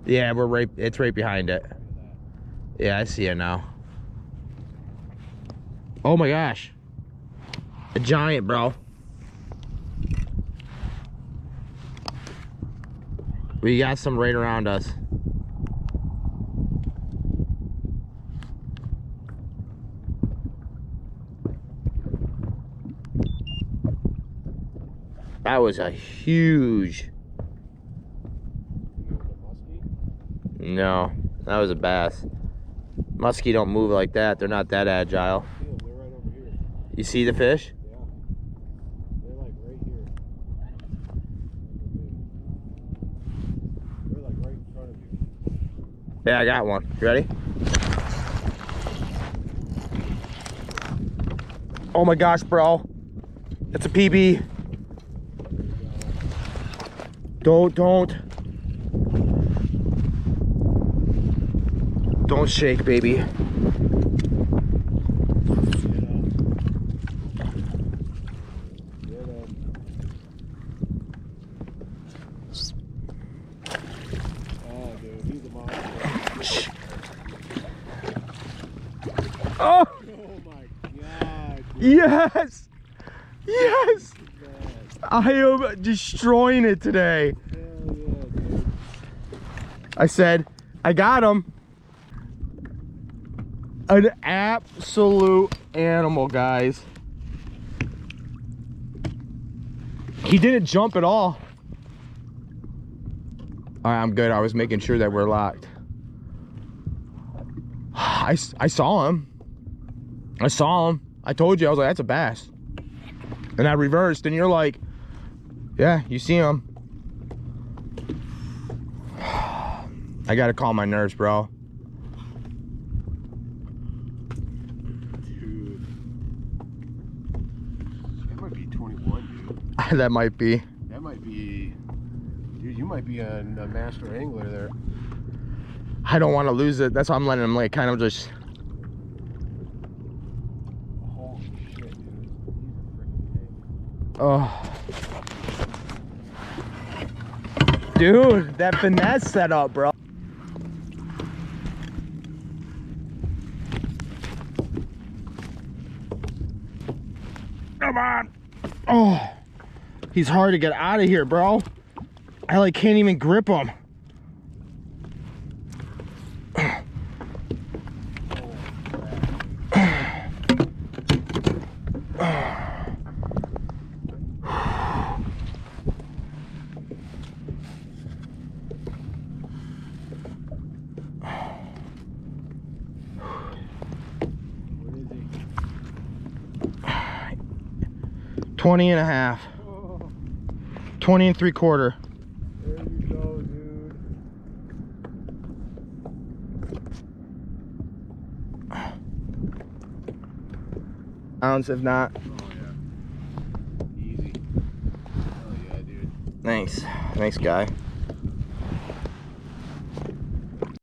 Yeah, it's right behind it. Yeah, I see it now. Oh my gosh. A giant, bro. We got some right around us. That was a huge. No, that was a bass. Muskie don't move like that. They're not that agile. They're right over here. You see the fish? Yeah. They're like right here. They're like right in front of you. Yeah, I got one. You ready? Oh my gosh, bro. That's a PB. Don't shake, baby. Oh, dude, he's a monster. Oh! Oh my god. Yes! Yes! I am destroying it today. Hell yeah, dude. I said, I got him. An absolute animal, guys. He didn't jump at all. All right, I'm good. I was making sure that we're locked. I saw him. I saw him. I told you, I was like, that's a bass. And I reversed, and you're like, yeah, you see him. I gotta calm my nerves, bro. Dude. That might be 21, dude. That might be. That might be... Dude, you might be a master angler there. I don't want to lose it. That's why I'm letting him like kind of just... Holy shit, dude. He's a freaking tank. Oh. Dude, that finesse setup, bro. Come on. Oh, he's hard to get out of here, bro. I like can't even grip him. What is he? 20 and a half. Oh, 20 and 3/4. there you go, dude. Ounce if not. Oh, yeah. Easy. Hell yeah, dude. Thanks. Thanks, guy.